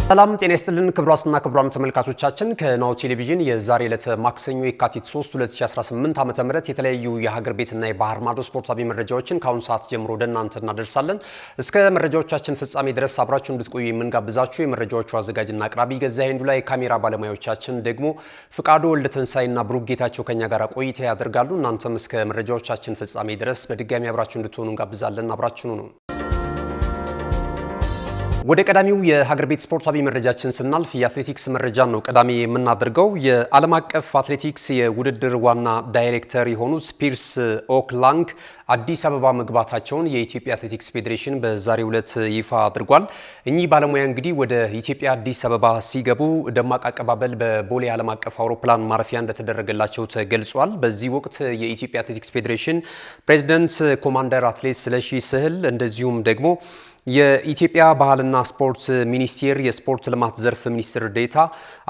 ሰላም ጤና ይስጥልን ክቡራትና ክቡራን ተመልካቾቻችን ከናሁ ቴሌቪዥን የዛሬ ዕለት ማክሰኞ የካቲት 3 2018 ዓ.ም የተለያዩ የሀገር ቤትና የባህር ማዶ ስፖርታዊ መረጃዎችን ከአሁን ሰዓት ጀምሮ ወደ እናንተ እናደርሳለን። እስከ መረጃዎቻችን ፍጻሜ ድረስ አብራችሁ እንድትቆዩ የምንጋብዛችሁ የመረጃዎቹ አዘጋጅና አቅራቢ ገዛኸኝ ሄንዱ ላይ ካሜራ ባለሙያዎቻችን ደግሞ ፍቃዱ ወልደተንሳይና ብሩክ ጌታቸው ከኛ ጋር ቆይታ ያደርጋሉ። እናንተም እስከ መረጃዎቻችን ፍጻሜ ድረስ በድጋሚ አብራችሁ እንድትሆኑ እንጋብዛለን። አብራችሁ ነው። ወደ ቀዳሚው የሀገር ቤት ስፖርታዊ መረጃችን ስናልፍ የአትሌቲክስ መረጃን ነው ቀዳሚ የምናደርገው። የዓለም አቀፍ አትሌቲክስ የውድድር ዋና ዳይሬክተር የሆኑት ፒርስ ኦክላንግ አዲስ አበባ መግባታቸውን የኢትዮጵያ አትሌቲክስ ፌዴሬሽን በዛሬው ዕለት ይፋ አድርጓል። እኚህ ባለሙያ እንግዲህ ወደ ኢትዮጵያ አዲስ አበባ ሲገቡ ደማቅ አቀባበል በቦሌ ዓለም አቀፍ አውሮፕላን ማረፊያ እንደተደረገላቸው ተገልጿል። በዚህ ወቅት የኢትዮጵያ አትሌቲክስ ፌዴሬሽን ፕሬዝዳንት ኮማንደር አትሌት ስለሺ ስህል እንደዚሁም ደግሞ የኢትዮጵያ ባህልና ስፖርት ሚኒስቴር የስፖርት ልማት ዘርፍ ሚኒስትር ዴኤታ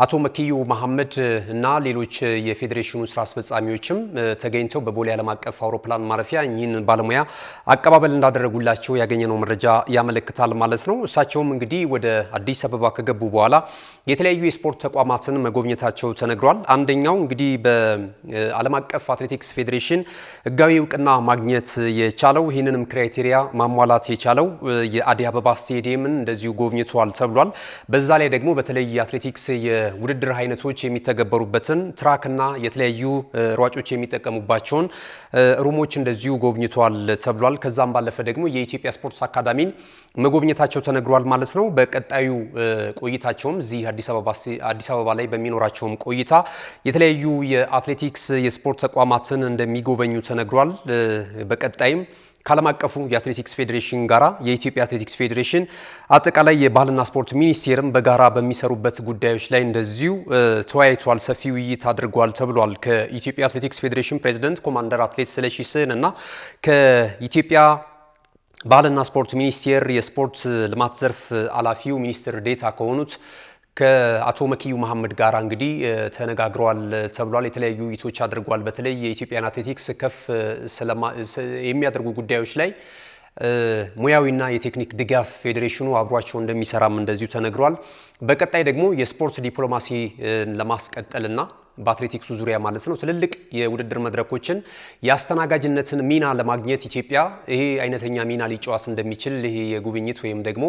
አቶ መኪዩ መሐመድ እና ሌሎች የፌዴሬሽኑ ስራ አስፈጻሚዎችም ተገኝተው በቦሌ ዓለም አቀፍ አውሮፕላን ማረፊያ ይህን ባለሙያ አቀባበል እንዳደረጉላቸው ያገኘነው መረጃ ያመለክታል ማለት ነው። እሳቸውም እንግዲህ ወደ አዲስ አበባ ከገቡ በኋላ የተለያዩ የስፖርት ተቋማትን መጎብኘታቸው ተነግሯል። አንደኛው እንግዲህ በዓለም አቀፍ አትሌቲክስ ፌዴሬሽን ሕጋዊ እውቅና ማግኘት የቻለው ይህንንም ክራይቴሪያ ማሟላት የቻለው የአዲስ አበባ ስቴዲየምን እንደዚሁ ጎብኝቷል ተብሏል። በዛ ላይ ደግሞ በተለይ የአትሌቲክስ የውድድር አይነቶች የሚተገበሩበትን ትራክና የተለያዩ ሯጮች የሚጠቀሙባቸውን ሩሞች እንደዚሁ ጎብኝቷል ተብሏል። ከዛም ባለፈ ደግሞ የኢትዮጵያ ስፖርት አካዳሚን መጎብኘታቸው ተነግሯል ማለት ነው። በቀጣዩ ቆይታቸውም እዚህ አዲስ አበባ ላይ በሚኖራቸውም ቆይታ የተለያዩ የአትሌቲክስ የስፖርት ተቋማትን እንደሚጎበኙ ተነግሯል። በቀጣይም ከዓለም አቀፉ የአትሌቲክስ ፌዴሬሽን ጋራ የኢትዮጵያ አትሌቲክስ ፌዴሬሽን አጠቃላይ የባህልና ስፖርት ሚኒስቴርም በጋራ በሚሰሩበት ጉዳዮች ላይ እንደዚሁ ተወያይቷል፣ ሰፊ ውይይት አድርጓል ተብሏል። ከኢትዮጵያ አትሌቲክስ ፌዴሬሽን ፕሬዝዳንት ኮማንደር አትሌት ስለሺ ስህን እና ከኢትዮጵያ ባህልና ስፖርት ሚኒስቴር የስፖርት ልማት ዘርፍ ኃላፊው ሚኒስትር ዴኤታ ከሆኑት ከአቶ መኪዩ መሐመድ ጋር እንግዲህ ተነጋግረዋል ተብሏል። የተለያዩ ውይይቶች አድርጓል። በተለይ የኢትዮጵያን አትሌቲክስ ከፍ የሚያደርጉ ጉዳዮች ላይ ሙያዊና የቴክኒክ ድጋፍ ፌዴሬሽኑ አብሯቸው እንደሚሰራም እንደዚሁ ተነግሯል። በቀጣይ ደግሞ የስፖርት ዲፕሎማሲ ለማስቀጠልና በአትሌቲክሱ ዙሪያ ማለት ነው ትልልቅ የውድድር መድረኮችን የአስተናጋጅነትን ሚና ለማግኘት ኢትዮጵያ ይሄ አይነተኛ ሚና ሊጫወት እንደሚችል ይሄ የጉብኝት ወይም ደግሞ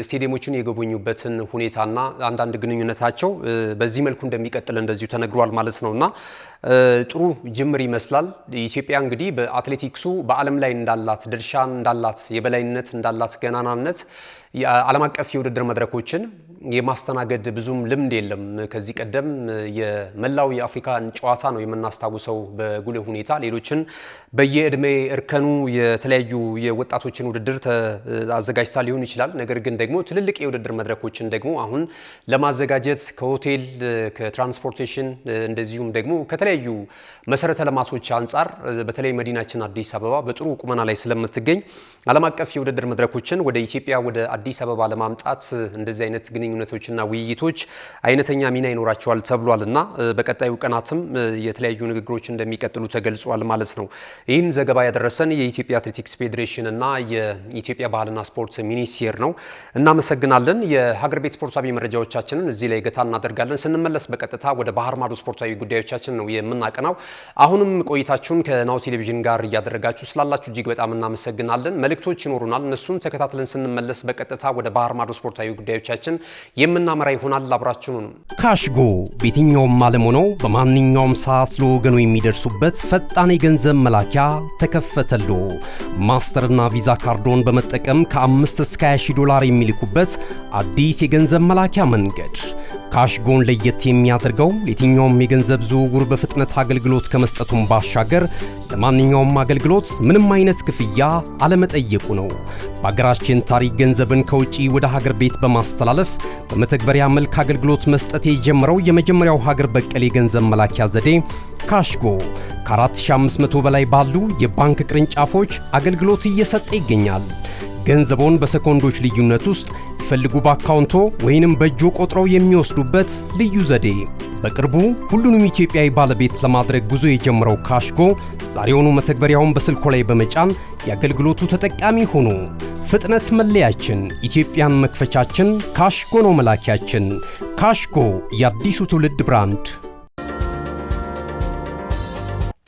ስቴዲየሞችን የጎበኙበትን ሁኔታና አንዳንድ ግንኙነታቸው በዚህ መልኩ እንደሚቀጥል እንደዚሁ ተነግሯል ማለት ነውና ጥሩ ጅምር ይመስላል። ኢትዮጵያ እንግዲህ በአትሌቲክሱ በዓለም ላይ እንዳላት ድርሻ እንዳላት የበላይነት እንዳላት ገናናነት የዓለም አቀፍ የውድድር መድረኮችን የማስተናገድ ብዙም ልምድ የለም። ከዚህ ቀደም የመላው የአፍሪካን ጨዋታ ነው የምናስታውሰው በጉልህ ሁኔታ። ሌሎችን በየእድሜ እርከኑ የተለያዩ የወጣቶችን ውድድር አዘጋጅታ ሊሆን ይችላል። ነገር ግን ደግሞ ትልልቅ የውድድር መድረኮችን ደግሞ አሁን ለማዘጋጀት ከሆቴል ከትራንስፖርቴሽን እንደዚሁም ደግሞ ከተለያዩ መሰረተ ልማቶች አንጻር በተለይ መዲናችን አዲስ አበባ በጥሩ ቁመና ላይ ስለምትገኝ ዓለም አቀፍ የውድድር መድረኮችን ወደ ኢትዮጵያ ወደ አዲስ አበባ ለማምጣት እንደዚህ አይነት ግንኙነቶችና ውይይቶች አይነተኛ ሚና ይኖራቸዋል ተብሏልና በቀጣዩ ቀናትም የተለያዩ ንግግሮች እንደሚቀጥሉ ተገልጿል ማለት ነው። ይህን ዘገባ ያደረሰን የኢትዮጵያ አትሌቲክስ ፌዴሬሽን እና የኢትዮጵያ ባህልና ስፖርት ሚኒስቴር ነው። እናመሰግናለን። የሀገር ቤት ስፖርታዊ መረጃዎቻችንን እዚህ ላይ ገታ እናደርጋለን። ስንመለስ በቀጥታ ወደ ባህር ማዶ ስፖርታዊ ጉዳዮቻችን ነው የምናቀናው። አሁንም ቆይታችሁን ከናሁ ቴሌቪዥን ጋር እያደረጋችሁ ስላላችሁ እጅግ በጣም እናመሰግናለን። መልእክቶች ይኖሩናል። እነሱን ተከታትለን ስንመለስ በቀጥታ ወደ ባህር ማዶ ስፖርታዊ ጉዳዮቻችን የምናመራ ይሆናል። አብራችሁን ነው። ካሽጎ በየትኛውም ዓለም ሆነው በማንኛውም ሰዓት ለወገኑ የሚደርሱበት ፈጣን የገንዘብ መላኪያ ተከፈተሎ። ማስተርና ቪዛ ካርዶን በመጠቀም ከ5 እስከ 20 ዶላር የሚልኩበት አዲስ የገንዘብ መላኪያ መንገድ። ካሽጎን ለየት የሚያደርገው የትኛውም የገንዘብ ዝውውር በፍጥነት አገልግሎት ከመስጠቱም ባሻገር ለማንኛውም አገልግሎት ምንም አይነት ክፍያ አለመጠየቁ ነው። በሀገራችን ታሪክ ገንዘብን ከውጪ ወደ ሀገር ቤት በማስተላለፍ በመተግበሪያ መልክ አገልግሎት መስጠት የጀመረው የመጀመሪያው ሀገር በቀል የገንዘብ መላኪያ ዘዴ ካሽጎ ከ4500 በላይ ባሉ የባንክ ቅርንጫፎች አገልግሎት እየሰጠ ይገኛል። ገንዘቦን በሰኮንዶች ልዩነት ውስጥ ይፈልጉ በአካውንቶ ወይንም በእጆ ቆጥረው የሚወስዱበት ልዩ ዘዴ። በቅርቡ ሁሉንም ኢትዮጵያዊ ባለቤት ለማድረግ ጉዞ የጀመረው ካሽጎ ዛሬውኑ መተግበሪያውን በስልኮ ላይ በመጫን የአገልግሎቱ ተጠቃሚ ሆኑ። ፍጥነት መለያችን፣ ኢትዮጵያን መክፈቻችን፣ ካሽጎ ነው መላኪያችን። ካሽጎ የአዲሱ ትውልድ ብራንድ።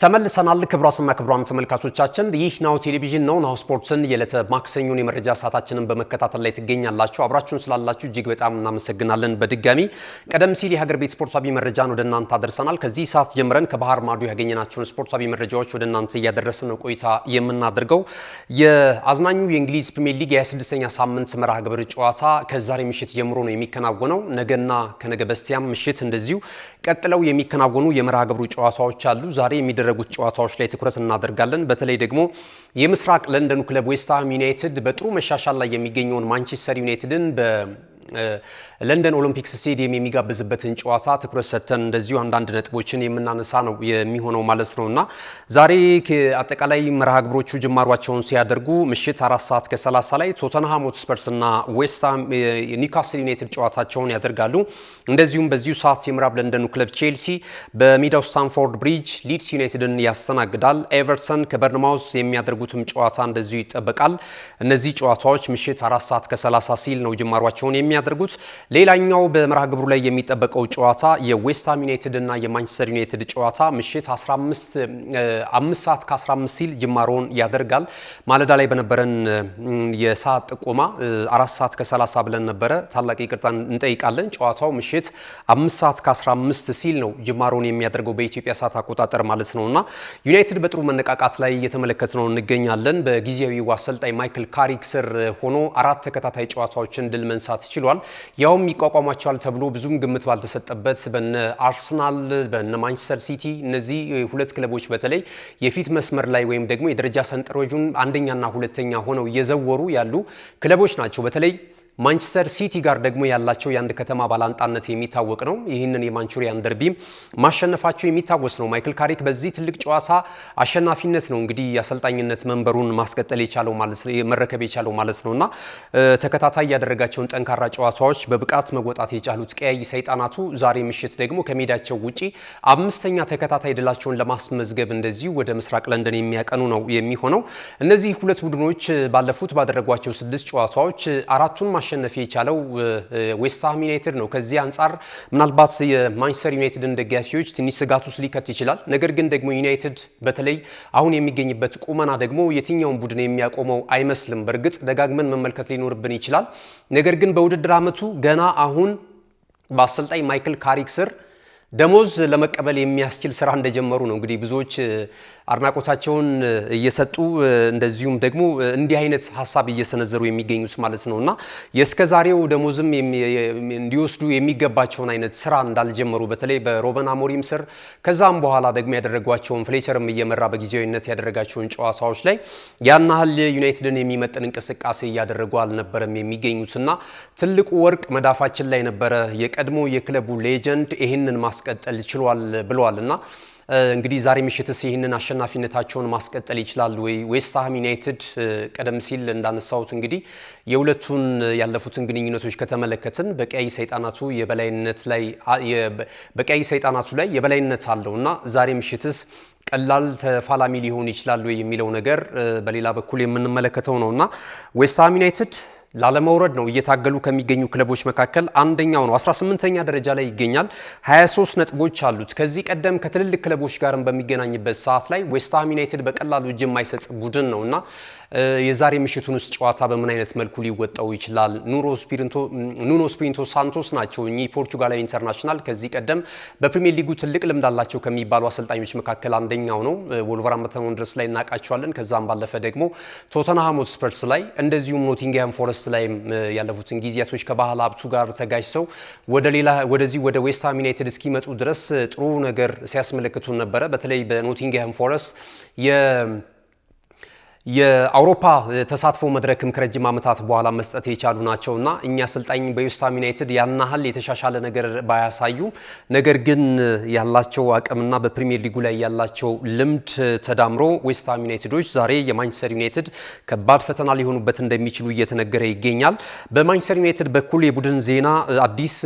ተመልሰናል። ክቡራትና ክቡራን ተመልካቾቻችን ይህ ናሁ ቴሌቪዥን ነው። ናሁ ስፖርትን የዕለተ ማክሰኞን የመረጃ ሰዓታችንን በመከታተል ላይ ትገኛላችሁ። አብራችሁን ስላላችሁ እጅግ በጣም እናመሰግናለን። በድጋሚ ቀደም ሲል የሀገር ቤት ስፖርታዊ መረጃን ወደ እናንተ አደርሰናል። ከዚህ ሰዓት ጀምረን ከባህር ማዶ ያገኘናቸውን ስፖርታዊ መረጃዎች ወደ እናንተ እያደረስን ነው ቆይታ የምናደርገው። የአዝናኙ የእንግሊዝ ፕሪሚየር ሊግ የ26ኛ ሳምንት መርሃ ግብር ጨዋታ ከዛሬ ምሽት ጀምሮ ነው የሚከናወነው። ነገና ከነገ በስቲያም ምሽት እንደዚሁ ቀጥለው የሚከናወኑ የመርሃ ግብሩ ጨዋታዎች አሉ። ዛሬ የሚደረጉት ጨዋታዎች ላይ ትኩረት እናደርጋለን። በተለይ ደግሞ የምስራቅ ለንደኑ ክለብ ዌስትሃም ዩናይትድ በጥሩ መሻሻል ላይ የሚገኘውን ማንቸስተር ዩናይትድን ለንደን ኦሎምፒክስ ስቴዲየም የሚጋብዝበትን ጨዋታ ትኩረት ሰጥተን እንደዚሁ አንዳንድ ነጥቦችን የምናነሳ ነው የሚሆነው ማለት ነውና ዛሬ አጠቃላይ መርሃ ግብሮቹ ጅማሯቸውን ሲያደርጉ ምሽት 4 ሰዓት ከ30 ላይ ቶተንሃም ሆትስፐርስ እና ዌስትሃም ኒውካስል ዩናይትድ ጨዋታቸውን ያደርጋሉ። እንደዚሁም በዚሁ ሰዓት የምዕራብ ለንደኑ ክለብ ቼልሲ በሜዳው ስታንፎርድ ብሪጅ ሊድስ ዩናይትድን ያስተናግዳል። ኤቨርተን ከበርንማውዝ የሚያደርጉትም ጨዋታ እንደዚሁ ይጠበቃል። እነዚህ ጨዋታዎች ምሽት 4 ሰዓት ከ30 ሲል ነው ጅማሯቸውን የሚያደርጉት። ሌላኛው በመርሃ ግብሩ ላይ የሚጠበቀው ጨዋታ የዌስትሃም ዩናይትድ እና የማንቸስተር ዩናይትድ ጨዋታ ምሽት 5 ሰዓት ከ15 ሲል ጅማሮን ያደርጋል። ማለዳ ላይ በነበረን የሰዓት ጥቆማ 4 ሰዓት ከ30 ብለን ነበረ። ታላቅ ይቅርታ እንጠይቃለን። ጨዋታው ምሽት 5 ሰዓት ከ15 ሲል ነው ጅማሮን የሚያደርገው በኢትዮጵያ ሰዓት አቆጣጠር ማለት ነውና ዩናይትድ በጥሩ መነቃቃት ላይ እየተመለከትነው እንገኛለን። በጊዜያዊው አሰልጣኝ ማይክል ካሪክ ስር ሆኖ 4 ተከታታይ ጨዋታዎችን ድል መንሳት ችሏል። ያውም ይቋቋማቸዋል ተብሎ ብዙም ግምት ባልተሰጠበት በነ አርሰናል በነ ማንቸስተር ሲቲ እነዚህ ሁለት ክለቦች በተለይ የፊት መስመር ላይ ወይም ደግሞ የደረጃ ሰንጠረዡን አንደኛና ሁለተኛ ሆነው እየዘወሩ ያሉ ክለቦች ናቸው። በተለይ ማንቸስተር ሲቲ ጋር ደግሞ ያላቸው የአንድ ከተማ ባላንጣነት የሚታወቅ ነው። ይህንን የማንቹሪያን ደርቢ ማሸነፋቸው የሚታወስ ነው። ማይክል ካሪክ በዚህ ትልቅ ጨዋታ አሸናፊነት ነው እንግዲህ የአሰልጣኝነት መንበሩን ማስቀጠል የቻለው ማለት ነው መረከብ የቻለው ማለት ነውና ተከታታይ ያደረጋቸውን ጠንካራ ጨዋታዎች በብቃት መወጣት የቻሉት ቀያይ ሰይጣናቱ ዛሬ ምሽት ደግሞ ከሜዳቸው ውጪ 5ኛ ተከታታይ ድላቸውን ለማስመዝገብ እንደዚሁ ወደ ምስራቅ ለንደን የሚያቀኑ ነው የሚሆነው። እነዚህ ሁለት ቡድኖች ባለፉት ባደረጓቸው 6 ጨዋታዎች አራቱን ማሸነፍ የቻለው ዌስትሃም ዩናይትድ ነው። ከዚህ አንጻር ምናልባት የማንቸስተር ዩናይትድን ደጋፊዎች ትንሽ ስጋት ውስጥ ሊከት ይችላል። ነገር ግን ደግሞ ዩናይትድ በተለይ አሁን የሚገኝበት ቁመና ደግሞ የትኛውን ቡድን የሚያቆመው አይመስልም። በእርግጥ ደጋግመን መመልከት ሊኖርብን ይችላል። ነገር ግን በውድድር ዓመቱ ገና አሁን በአሰልጣኝ ማይክል ካሪክ ስር ደሞዝ ለመቀበል የሚያስችል ስራ እንደጀመሩ ነው እንግዲህ ብዙዎች አድናቆታቸውን እየሰጡ እንደዚሁም ደግሞ እንዲህ አይነት ሐሳብ እየሰነዘሩ የሚገኙት ማለት ነውና የእስከዛሬው ደሞዝም እንዲወስዱ የሚገባቸውን አይነት ስራ እንዳልጀመሩ በተለይ በሮበን አሞሪም ስር ከዛም በኋላ ደግሞ ያደረጓቸውን ፍሌቸርም እየመራ በጊዜያዊነት ያደረጋቸውን ጨዋታዎች ላይ ያን ያህል ዩናይትድን የሚመጥን እንቅስቃሴ እያደረጉ አልነበረም የሚገኙትና ትልቁ ወርቅ መዳፋችን ላይ ነበረ። የቀድሞ የክለቡ ሌጀንድ ይህንን ማስቀጠል ችሏል ብለዋልና እንግዲህ ዛሬ ምሽትስ ይህንን አሸናፊነታቸውን ማስቀጠል ይችላሉ ወይ? ዌስትሃም ዩናይትድ ቀደም ሲል እንዳነሳሁት እንግዲህ የሁለቱን ያለፉትን ግንኙነቶች ከተመለከትን በቀይ ሰይጣናቱ ላይ የበላይነት አለውና ዛሬ ምሽትስ ቀላል ተፋላሚ ሊሆን ይችላል ወይ የሚለው ነገር በሌላ በኩል የምንመለከተው ነውና ዌስትሃም ዩናይትድ ላለመውረድ ነው እየታገሉ ከሚገኙ ክለቦች መካከል አንደኛው ነው። 18ኛ ደረጃ ላይ ይገኛል። 23 ነጥቦች አሉት። ከዚህ ቀደም ከትልልቅ ክለቦች ጋርም በሚገናኝበት ሰዓት ላይ ዌስትሃም ዩናይትድ በቀላሉ እጅ የማይሰጥ ቡድን ነውና የዛሬ ምሽቱን ውስጥ ጨዋታ በምን አይነት መልኩ ሊወጣው ይችላል? ኑኖ ስፒሪቶ ሳንቶስ ናቸው እኚህ ፖርቹጋላዊ ኢንተርናሽናል ከዚህ ቀደም በፕሪሚየር ሊጉ ትልቅ ልምድ አላቸው ከሚባሉ አሰልጣኞች መካከል አንደኛው ነው። ወልቨርሃምፕተን ወንደረርስ ላይ እናውቃቸዋለን። ከዛም ባለፈ ደግሞ ቶተንሃም ሆትስፐርስ ላይ እንደዚሁም ኖቲንግሃም ፎረስት ላይ ያለፉትን ጊዜያቶች ከባህል ሀብቱ ጋር ተጋጅተው ወደዚህ ወደ ዌስትሃም ዩናይትድ እስኪመጡ ድረስ ጥሩ ነገር ሲያስመለክቱ ነበረ። በተለይ በኖቲንግሃም ፎረስት የአውሮፓ ተሳትፎ መድረክም ከረጅም ዓመታት በኋላ መስጠት የቻሉ ናቸውና እኛ አሰልጣኝ በዌስትሃም ዩናይትድ ያን ያህል የተሻሻለ ነገር ባያሳዩም ነገር ግን ያላቸው አቅምና በፕሪሚየር ሊጉ ላይ ያላቸው ልምድ ተዳምሮ ዌስትሃም ዩናይትዶች ዛሬ የማንቸስተር ዩናይትድ ከባድ ፈተና ሊሆኑበት እንደሚችሉ እየተነገረ ይገኛል። በማንቸስተር ዩናይትድ በኩል የቡድን ዜና አዲስ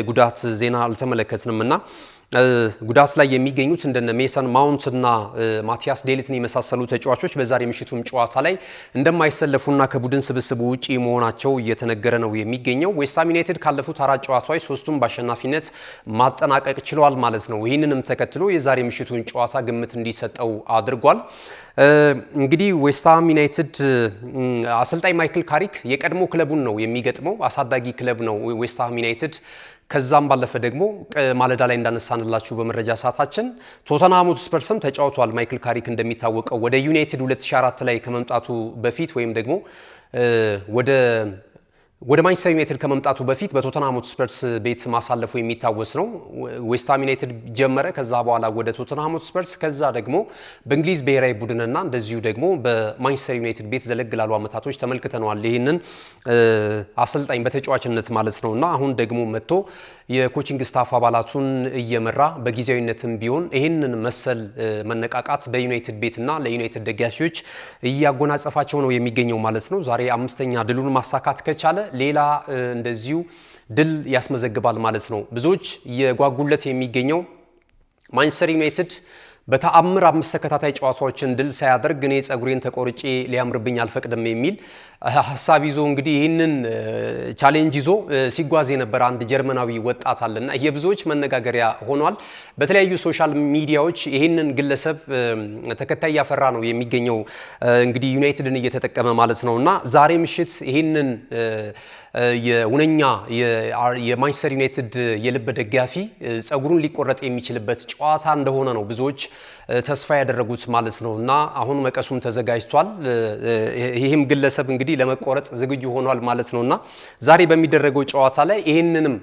ጉዳት ዜና አልተመለከትንምና ጉዳት ላይ የሚገኙት እንደነ ሜሰን ማውንት እና ማቲያስ ዴሊትን የመሳሰሉ ተጫዋቾች በዛሬ ምሽቱም ጨዋታ ላይ እንደማይሰለፉና ከቡድን ስብስቡ ውጪ መሆናቸው እየተነገረ ነው የሚገኘው። ዌስትሃም ዩናይትድ ካለፉት 4 ጨዋታዎች 3ቱን በአሸናፊነት ማጠናቀቅ ችሏል ማለት ነው። ይህንንም ተከትሎ የዛሬ ምሽቱን ጨዋታ ግምት እንዲሰጠው አድርጓል። እንግዲህ ዌስትሃም ዩናይትድ አሰልጣኝ ማይክል ካሪክ የቀድሞ ክለቡን ነው የሚገጥመው። አሳዳጊ ክለብ ነው ዌስትሃም ዩናይትድ። ከዛም ባለፈ ደግሞ ማለዳ ላይ እንዳነሳንላችሁ በመረጃ ሰዓታችን ቶተንሃም ሆትስፐርስም ተጫውቷል። ማይክል ካሪክ እንደሚታወቀው ወደ ዩናይትድ 2004 ላይ ከመምጣቱ በፊት ወይም ደግሞ ወደ ማንቸስተር ዩናይትድ ከመምጣቱ በፊት በቶተንሃም ሆትስፐርስ ቤት ማሳለፉ የሚታወስ ነው። ዌስትሃም ዩናይትድ ጀመረ፣ ከዛ በኋላ ወደ ቶተንሃም ሆትስፐርስ፣ ከዛ ደግሞ በእንግሊዝ ብሔራዊ ቡድንና እንደዚሁ ደግሞ በማንቸስተር ዩናይትድ ቤት ዘለግ ላሉ አመታቶች ተመልክተነዋል። ይህንን አሰልጣኝ በተጫዋችነት ማለት ነውና አሁን ደግሞ መጥቶ የኮቺንግ ስታፍ አባላቱን እየመራ በጊዜያዊነትም ቢሆን ይህንን መሰል መነቃቃት በዩናይትድ ቤትና ለዩናይትድ ደጋፊዎች እያጎናጸፋቸው ነው የሚገኘው ማለት ነው። ዛሬ 5ኛ ድሉን ማሳካት ከቻለ ሌላ እንደዚሁ ድል ያስመዘግባል ማለት ነው። ብዙዎች የጓጉለት የሚገኘው ማንቸስተር ዩናይትድ በተአምር 5 ተከታታይ ጨዋታዎችን ድል ሳያደርግ እኔ ጸጉሬን ተቆርጬ ሊያምርብኝ አልፈቅድም የሚል ሐሳብ ይዞ እንግዲህ ይህንን ቻሌንጅ ይዞ ሲጓዝ የነበረ አንድ ጀርመናዊ ወጣት አለና የብዙዎች መነጋገሪያ ሆኗል። በተለያዩ ሶሻል ሚዲያዎች ይህንን ግለሰብ ተከታይ ያፈራ ነው የሚገኘው እንግዲህ ዩናይትድን እየተጠቀመ ማለት ነውና ዛሬ ምሽት ይህንን የሁነኛ የማንቸስተር ዩናይትድ የልብ ደጋፊ ጸጉሩን ሊቆረጥ የሚችልበት ጨዋታ እንደሆነ ነው ብዙዎች ተስፋ ያደረጉት ማለት ነውና አሁን መቀሱም ተዘጋጅቷል። ይህም ግለሰብ እንግዲህ ለመቆረጥ ዝግጁ ሆኗል ማለት ነውና ዛሬ በሚደረገው ጨዋታ ላይ ይህንንም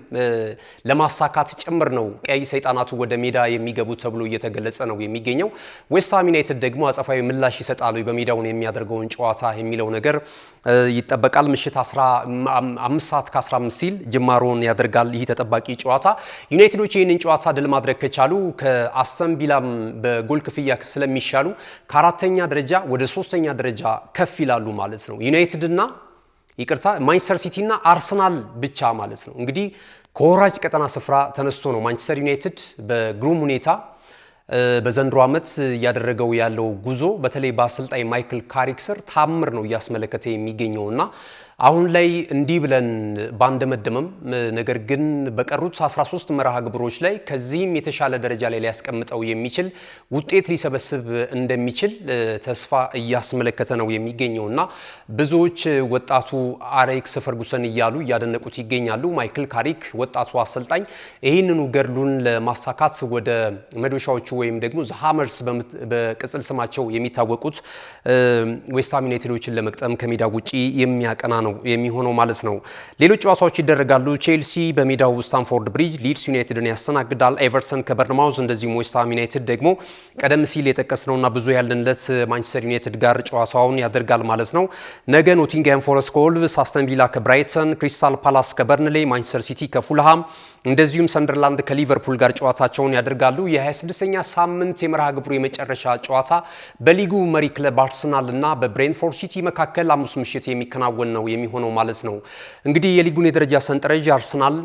ለማሳካት ጭምር ነው ቀይ ሰይጣናቱ ወደ ሜዳ የሚገቡ ተብሎ እየተገለጸ ነው የሚገኘው። ዌስትሃም ዩናይትድ ደግሞ አጸፋዊ ምላሽ ይሰጣሉ በሜዳውን የሚያደርገውን ጨዋታ የሚለው ነገር ይጠበቃል። ምሽት 5:15 ሲል ጅማሮን ያደርጋል ይህ ተጠባቂ ጨዋታ። ዩናይትዶች ይህንን ጨዋታ ድል ማድረግ ከቻሉ ከአስተን ቪላም በጎል ክፍያ ስለሚሻሉ ከ4ኛ ደረጃ ወደ 3ኛ ደረጃ ከፍ ይላሉ ማለት ነው። ዩናይትድና ማንቸስተር ሲቲና አርሰናል ብቻ ማለት ነው። እንግዲህ ከወራጅ ቀጠና ስፍራ ተነስቶ ነው ማንቸስተር ዩናይትድ በግሩም ሁኔታ በዘንድሮ ዓመት እያደረገው ያለው ጉዞ በተለይ በአሰልጣኝ ማይክል ካሪክ ስር ታምር ነው እያስመለከተ የሚገኘውና አሁን ላይ እንዲህ ብለን ባንደመደመም ነገር ግን በቀሩት 13 መርሃ ግብሮች ላይ ከዚህም የተሻለ ደረጃ ላይ ሊያስቀምጠው የሚችል ውጤት ሊሰበስብ እንደሚችል ተስፋ እያስመለከተ ነው የሚገኘውና ብዙዎች ወጣቱ አሌክስ ፈርጉሰን እያሉ እያደነቁት ይገኛሉ። ማይክል ካሪክ ወጣቱ አሰልጣኝ ይህንኑ ገድሉን ለማሳካት ወደ መዶሻዎቹ ወይም ደግሞ ዘሃመርስ በቅጽል ስማቸው የሚታወቁት ዌስትሃም ዩናይትዶችን ለመቅጠም ከሜዳ ውጪ የሚያቀና ነው የሚሆነው ማለት ነው። ሌሎች ጨዋታዎች ይደረጋሉ። ቼልሲ በሜዳው ስታንፎርድ ብሪጅ ሊድስ ዩናይትድን ያስተናግዳል። ኤቨርተን ከበርንማውዝ እንደዚሁም ዌስትሃም ዩናይትድ ደግሞ ቀደም ሲል የጠቀስነውና ብዙ ያልንለት ማንቸስተር ዩናይትድ ጋር ጨዋታውን ያደርጋል ማለት ነው። ነገ ኖቲንግሃም ፎረስት ከወልቭስ፣ አስተን ቪላ ከብራይተን፣ ክሪስታል ፓላስ ከበርንሌይ፣ ማንቸስተር ሲቲ ከፉልሃም እንደዚሁም ሰንደርላንድ ከሊቨርፑል ጋር ጨዋታቸውን ያደርጋሉ። የ26ኛ ሳምንት የመርሃ ግብሩ የመጨረሻ ጨዋታ በሊጉ መሪ ክለብ አርሰናል እና በብሬንትፎርድ ሲቲ መካከል 5 ምሽት የሚከናወን ነው የሚሆነው ማለት ነው። እንግዲህ የሊጉን የደረጃ ሰንጠረዥ አርሰናል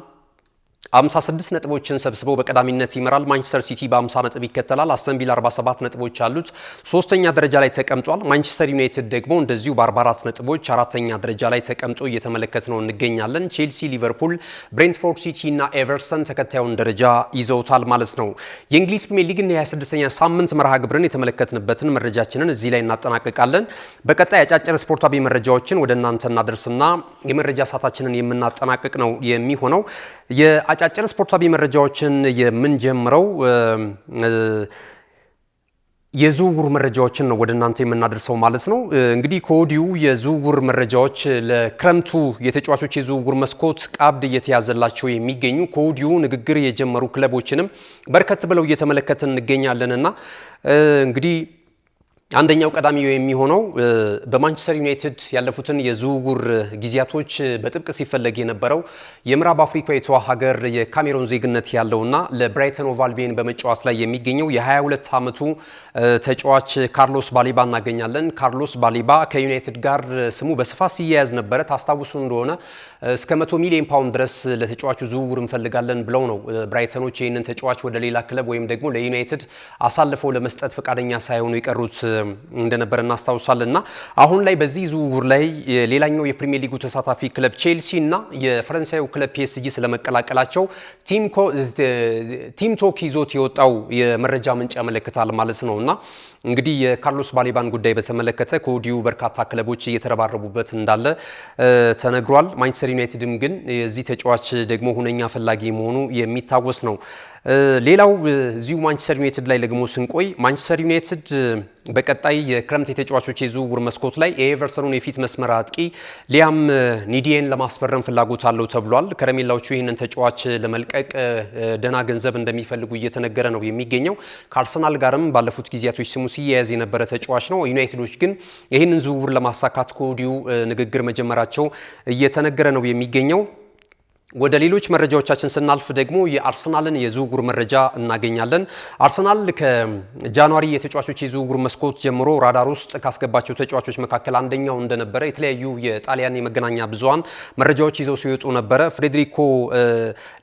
56 ነጥቦችን ሰብስበው በቀዳሚነት ይመራል። ማንቸስተር ሲቲ በ50 ነጥብ ይከተላል። አስተን ቪላ 47 ነጥቦች አሉት፣ 3ኛ ደረጃ ላይ ተቀምጧል። ማንቸስተር ዩናይትድ ደግሞ እንደዚሁ በ44 ነጥቦች 4ኛ ደረጃ ላይ ተቀምጦ እየተመለከት ነው እንገኛለን። ቼልሲ፣ ሊቨርፑል፣ ብሬንትፎርድ ሲቲ እና ኤቨርተን ተከታዩን ደረጃ ይዘውታል ማለት ነው። የእንግሊዝ ፕሪሚየር ሊግን የ26ኛ ሳምንት መርሃ ግብርን የተመለከትንበትን መረጃችንን እዚህ ላይ እናጠናቀቃለን። በቀጣይ አጫጭር ስፖርታዊ መረጃዎችን ወደ እናንተ እናደርስና የመረጃ ሰዓታችንን የምናጠናቀቅ ነው የሚሆነው። የአጫጭር ስፖርታዊ መረጃዎችን የምንጀምረው የዝውውር መረጃዎችን ነው ወደ እናንተ የምናደርሰው ማለት ነው። እንግዲህ ከወዲሁ የዝውውር መረጃዎች ለክረምቱ የተጫዋቾች የዝውውር መስኮት ቀብድ እየተያዘላቸው የሚገኙ ከወዲሁ ንግግር የጀመሩ ክለቦችንም በርከት ብለው እየተመለከትን እንገኛለንና እንግዲህ አንደኛው ቀዳሚው የሚሆነው በማንቸስተር ዩናይትድ ያለፉትን የዝውውር ጊዜያቶች በጥብቅ ሲፈለግ የነበረው የምዕራብ አፍሪካዊቷ ሀገር የካሜሮን ዜግነት ያለውና ለብራይተን ኦቭ አልቢዮን በመጫወት ላይ የሚገኘው የ22 ዓመቱ ተጫዋች ካርሎስ ባሌባ እናገኛለን። ካርሎስ ባሌባ ከዩናይትድ ጋር ስሙ በስፋት ሲያያዝ ነበረ። ታስታውሱ እንደሆነ እስከ 100 ሚሊዮን ፓውንድ ድረስ ለተጫዋቹ ዝውውር እንፈልጋለን ብለው ነው ብራይተኖች ይህንን ተጫዋች ወደ ሌላ ክለብ ወይም ደግሞ ለዩናይትድ አሳልፈው ለመስጠት ፈቃደኛ ሳይሆኑ የቀሩት እንደነበረ እናስታውሳለንና አሁን ላይ በዚህ ዝውውር ላይ ሌላኛው የፕሪሚየር ሊጉ ተሳታፊ ክለብ ቼልሲ እና የፈረንሳዩ ክለብ ፒኤስጂ ስለመቀላቀላቸው ቲም ቶክ ይዞት የወጣው የመረጃ ምንጭ ያመለክታል ማለት ነውና እንግዲህ የካርሎስ ባሌባን ጉዳይ በተመለከተ ከወዲሁ በርካታ ክለቦች እየተረባረቡበት እንዳለ ተነግሯል። ማንቸስተር ዩናይትድም ግን የዚህ ተጫዋች ደግሞ ሁነኛ ፈላጊ መሆኑ የሚታወስ ነው። ሌላው እዚሁ ማንቸስተር ዩናይትድ ላይ ደግሞ ስንቆይ ማንቸስተር ዩናይትድ በቀጣይ የክረምት የተጫዋቾች የዝውውር መስኮት ላይ የኤቨርተኑን የፊት መስመር አጥቂ ሊያም ኒዲየን ለማስፈረም ፍላጎት አለው ተብሏል። ከረሜላዎቹ ይህንን ተጫዋች ለመልቀቅ ደህና ገንዘብ እንደሚፈልጉ እየተነገረ ነው የሚገኘው። ከአርሰናል ጋርም ባለፉት ጊዜያቶች ስሙ ሲያያዝ የነበረ ተጫዋች ነው። ዩናይትዶች ግን ይህንን ዝውውር ለማሳካት ከወዲሁ ንግግር መጀመራቸው እየተነገረ ነው የሚገኘው። ወደ ሌሎች መረጃዎቻችን ስናልፍ ደግሞ የአርሰናልን የዝውውር መረጃ እናገኛለን። አርሰናል ከጃንዋሪ የተጫዋቾች የዝውውር መስኮት ጀምሮ ራዳር ውስጥ ካስገባቸው ተጫዋቾች መካከል አንደኛው እንደነበረ የተለያዩ የጣሊያን የመገናኛ ብዙሃን መረጃዎች ይዘው ሲወጡ ነበረ። ፍሬድሪኮ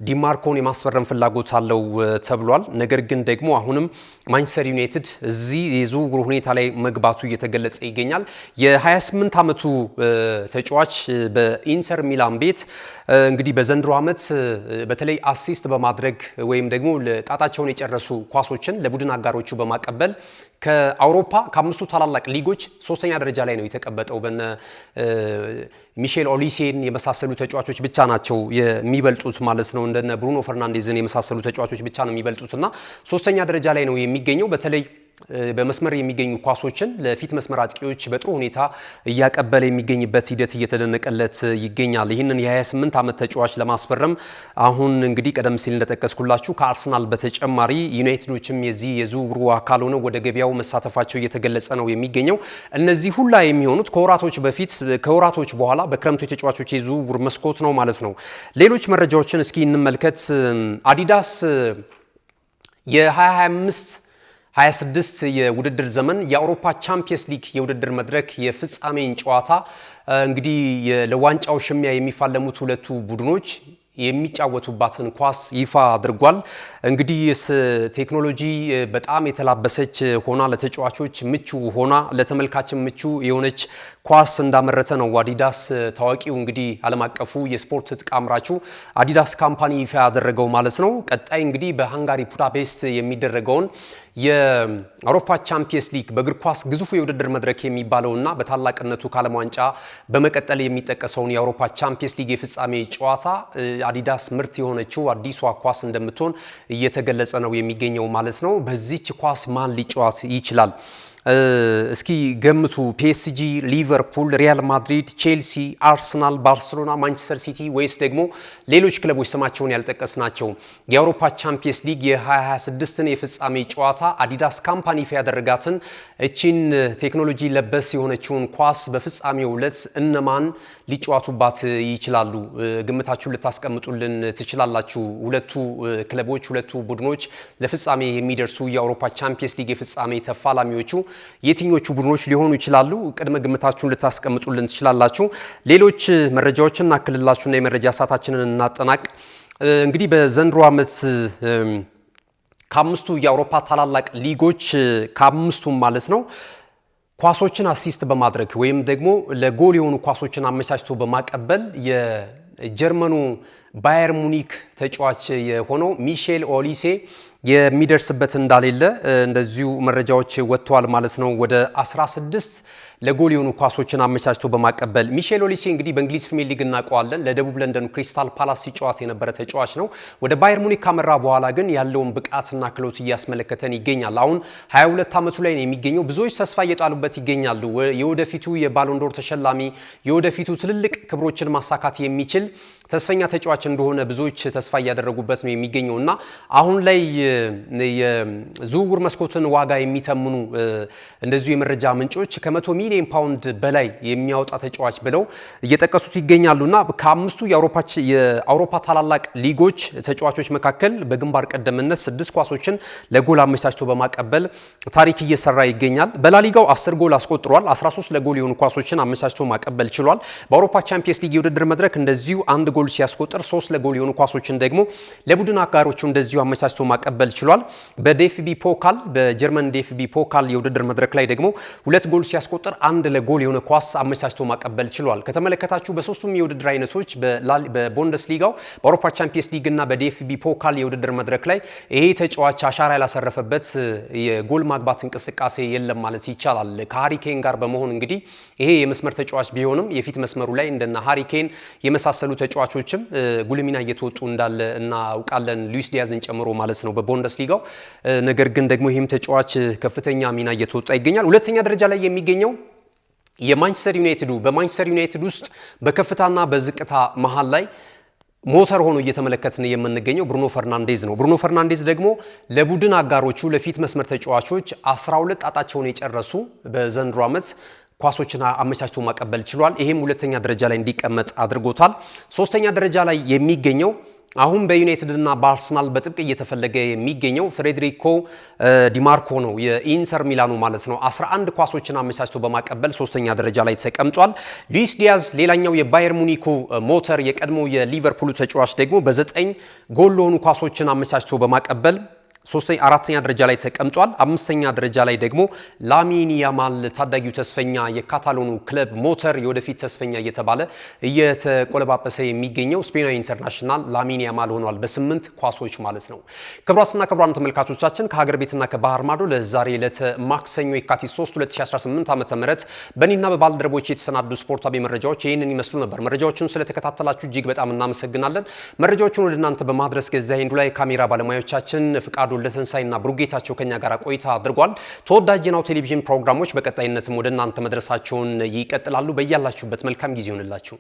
ዲማርኮን የማስፈረም ፍላጎት አለው ተብሏል። ነገር ግን ደግሞ አሁንም ማንቸስተር ዩናይትድ እዚህ የዝውውር ሁኔታ ላይ መግባቱ እየተገለጸ ይገኛል። የ28 ዓመቱ ተጫዋች በኢንተር ሚላን ቤት እንግዲህ በዘንድሮ ዓመት በተለይ አሲስት በማድረግ ወይም ደግሞ ጣጣቸውን የጨረሱ ኳሶችን ለቡድን አጋሮቹ በማቀበል ከአውሮፓ ከአምስቱ ታላላቅ ሊጎች ሶስተኛ ደረጃ ላይ ነው የተቀመጠው። በነ ሚሼል ኦሊሴን የመሳሰሉ ተጫዋቾች ብቻ ናቸው የሚበልጡት ማለት ነው። እንደነ ብሩኖ ፈርናንዴዝን የመሳሰሉ ተጫዋቾች ብቻ ነው የሚበልጡትና ሶስተኛ ደረጃ ላይ ነው የሚገኘው። በተለይ በመስመር የሚገኙ ኳሶችን ለፊት መስመር አጥቂዎች በጥሩ ሁኔታ እያቀበለ የሚገኝበት ሂደት እየተደነቀለት ይገኛል። ይህንን የ28 ዓመት ተጫዋች ለማስፈረም አሁን እንግዲህ ቀደም ሲል እንደጠቀስኩላችሁ ከአርሰናል በተጨማሪ ዩናይትዶችም የዚህ የዝውውሩ አካል ሆነው ወደ ገበያው መሳተፋቸው እየተገለጸ ነው የሚገኘው። እነዚህ ሁላ የሚሆኑት ከወራቶች በኋላ በክረምቱ የተጫዋቾች የዝውውር መስኮት ነው ማለት ነው። ሌሎች መረጃዎችን እስኪ እንመልከት። አዲዳስ የ2025-26 የውድድር ዘመን የአውሮፓ ቻምፒየንስ ሊግ የውድድር መድረክ የፍጻሜን ጨዋታ እንግዲህ ለዋንጫው ሽሚያ የሚፋለሙት ሁለቱ ቡድኖች የሚጫወቱባትን ኳስ ይፋ አድርጓል። እንግዲህ ቴክኖሎጂ በጣም የተላበሰች ሆና ለተጫዋቾች ምቹ ሆና ለተመልካችም ምቹ የሆነች ኳስ እንዳመረተ ነው አዲዳስ ታዋቂው እንግዲህ ዓለም አቀፉ የስፖርት ትጥቅ አምራቹ አዲዳስ ካምፓኒ ይፋ ያደረገው ማለት ነው። ቀጣይ እንግዲህ በሃንጋሪ ቡዳፔስት የሚደረገውን የአውሮፓ ቻምፒየንስ ሊግ በእግር ኳስ ግዙፉ የውድድር መድረክ የሚባለውና በታላቅነቱ ከዓለም ዋንጫ በመቀጠል የሚጠቀሰውን የአውሮፓ ቻምፒየንስ ሊግ የፍጻሜ ጨዋታ አዲዳስ ምርት የሆነችው አዲሷ ኳስ እንደምትሆን እየተገለጸ ነው የሚገኘው ማለት ነው። በዚች ኳስ ማን ሊጫወት ይችላል? እስኪ ገምቱ። ፒኤስጂ፣ ሊቨርፑል፣ ሪያል ማድሪድ፣ ቼልሲ፣ አርሰናል፣ ባርሴሎና፣ ማንቸስተር ሲቲ ወይስ ደግሞ ሌሎች ክለቦች ስማቸውን ያልጠቀስናቸው? የአውሮፓ ቻምፒየንስ ሊግ የ2026ን የፍጻሜ ጨዋታ አዲዳስ ካምፓኒ ይፋ ያደረጋትን እቺን ቴክኖሎጂ ለበስ የሆነችውን ኳስ በፍጻሜው ዕለት እነማን ሊጫወቱባት ይችላሉ? ግምታችሁን ልታስቀምጡልን ትችላላችሁ። ሁለቱ ክለቦች ሁለቱ ቡድኖች ለፍጻሜ የሚደርሱ የአውሮፓ ቻምፒየንስ ሊግ የፍጻሜ ተፋላሚዎቹ የትኞቹ ቡድኖች ሊሆኑ ይችላሉ? ቅድመ ግምታችሁን ልታስቀምጡልን ትችላላችሁ። ሌሎች መረጃዎችን እናክልላችሁና የመረጃ ሰዓታችንን እናጠናቅ። እንግዲህ በዘንድሮ ዓመት ከአምስቱ የአውሮፓ ታላላቅ ሊጎች ከአምስቱም ማለት ነው ኳሶችን አሲስት በማድረግ ወይም ደግሞ ለጎል የሆኑ ኳሶችን አመቻችቶ በማቀበል የጀርመኑ ባየር ሙኒክ ተጫዋች የሆነው ሚሼል ኦሊሴ የሚደርስበት እንዳሌለ እንደዚሁ መረጃዎች ወጥተዋል ማለት ነው። ወደ 16 ለጎል የሆኑ ኳሶችን አመቻችቶ በማቀበል ሚሼል ኦሊሴ እንግዲህ በእንግሊዝ ፕሪሚየር ሊግ እናውቀዋለን። ለደቡብ ለንደኑ ክሪስታል ፓላስ ሲጫወት የነበረ ተጫዋች ነው። ወደ ባየር ሙኒክ ካመራ በኋላ ግን ያለውን ብቃትና ክሎት እያስመለከተን ይገኛል። አሁን 22 ዓመቱ ላይ ነው የሚገኘው። ብዙዎች ተስፋ እየጣሉበት ይገኛሉ። የወደፊቱ የባሎንዶር ተሸላሚ፣ የወደፊቱ ትልልቅ ክብሮችን ማሳካት የሚችል ተስፈኛ ተጫዋች እንደሆነ ብዙዎች ተስፋ እያደረጉበት ነው የሚገኘውና አሁን ላይ የዝውውር መስኮትን ዋጋ የሚተምኑ እንደዚሁ የመረጃ ምንጮች ከ100 ሚሊዮን ፓውንድ በላይ የሚያወጣ ተጫዋች ብለው እየጠቀሱት ይገኛሉና ከአምስቱ የአውሮፓ ታላላቅ ሊጎች ተጫዋቾች መካከል በግንባር ቀደምትነት 6 ኳሶችን ለጎል አመቻችቶ በማቀበል ታሪክ እየሰራ ይገኛል። በላሊጋው 10 ጎል አስቆጥሯል። 13 ለጎል የሆኑ ኳሶችን አመቻችቶ ማቀበል ችሏል። በአውሮፓ ቻምፒየንስ ሊግ የውድድር መድረክ እንደዚሁ 1 ጎል ሲያስቆጥር 3 ለጎል የሆኑ ኳሶችን ደግሞ ለቡድን አጋሮቹ እንደዚሁ አመቻችቶ ማቀበል ችሏል። በዲኤፍቢ ፖካል በጀርመን ዲኤፍቢ ፖካል የውድድር መድረክ ላይ ደግሞ 2 ጎል ሲያስቆጥር 1 ለጎል የሆነ ኳስ አመቻችቶ ማቀበል ችሏል። ከተመለከታችሁ በሶስቱም የውድድር አይነቶች በቡንደስሊጋው በአውሮፓ ቻምፒየንስ ሊግ እና በዲኤፍቢ ፖካል የውድድር መድረክ ላይ ይሄ ተጫዋች አሻራ ያላሰረፈበት የጎል ማግባት እንቅስቃሴ የለም ማለት ይቻላል። ከሃሪኬን ጋር በመሆን እንግዲህ ይሄ የመስመር ተጫዋች ቢሆንም የፊት መስመሩ ላይ እንደና ሃሪኬን የመሳሰሉ ተጫዋቾችም ጉልህ ሚና እየተወጡ እንዳለ እናውቃለን፣ ሉዊስ ዲያዝን ጨምሮ ማለት ነው በቡንደስሊጋው። ነገር ግን ደግሞ ይህም ተጫዋች ከፍተኛ ሚና እየተወጣ ይገኛል። ሁለተኛ ደረጃ ላይ የሚገኘው የማንቸስተር ዩናይትዱ በማንቸስተር ዩናይትድ ውስጥ በከፍታና በዝቅታ መሃል ላይ ሞተር ሆኖ እየተመለከትን የምንገኘው ብሩኖ ፈርናንዴዝ ነው። ብሩኖ ፈርናንዴዝ ደግሞ ለቡድን አጋሮቹ ለፊት መስመር ተጫዋቾች 12 ጣጣቸውን የጨረሱ በዘንድሮ ዓመት ኳሶችን አመቻችቶ ማቀበል ችሏል። ይሄም ሁለተኛ ደረጃ ላይ እንዲቀመጥ አድርጎታል። ሶስተኛ ደረጃ ላይ የሚገኘው አሁን በዩናይትድ እና በአርሰናል በጥብቅ እየተፈለገ የሚገኘው ፍሬድሪኮ ዲማርኮ ነው፣ የኢንተር ሚላኑ ማለት ነው። 11 ኳሶችን አመቻችቶ በማቀበል ሶስተኛ ደረጃ ላይ ተቀምጧል። ሉዊስ ዲያዝ ሌላኛው የባየር ሙኒኩ ሞተር የቀድሞ የሊቨርፑል ተጫዋች ደግሞ በ9 ጎል ለሆኑ ኳሶችን አመቻችቶ በማቀበል አራተኛ ደረጃ ላይ ተቀምጧል። አምስተኛ ደረጃ ላይ ደግሞ ላሚን ያማል ታዳጊው ተስፈኛ የካታሎኑ ክለብ ሞተር የወደፊት ተስፈኛ እየተባለ እየተቆለባበሰ የሚገኘው ስፔናዊ ኢንተርናሽናል ላሚን ያማል ሆኗል፣ በ8 ኳሶች ማለት ነው። ክቡራትና ክቡራን ተመልካቾቻችን ከሀገር ቤትና ከባህር ማዶ ለዛሬ ዕለት ማክሰኞ የካቲት 3 2018 ዓ.ም በእኔና በባልደረቦች የተሰናዱ ስፖርታዊ መረጃዎች ይህንን ይመስሉ ነበር። መረጃዎቹን ስለተከታተላችሁ እጅግ በጣም እናመሰግናለን። መረጃዎቹን ወደ እናንተ በማድረስ ገዛ ሄንዱ ላይ ካሜራ ባለሙያዎቻችን ፍቃዱ ለተንሳይና ብሩጌታቸው ከኛ ጋር ቆይታ አድርጓል። ተወዳጅ የናሁ ቴሌቪዥን ፕሮግራሞች በቀጣይነትም ወደ እናንተ መድረሳቸውን ይቀጥላሉ። በያላችሁበት መልካም ጊዜ ይሁንላችሁ።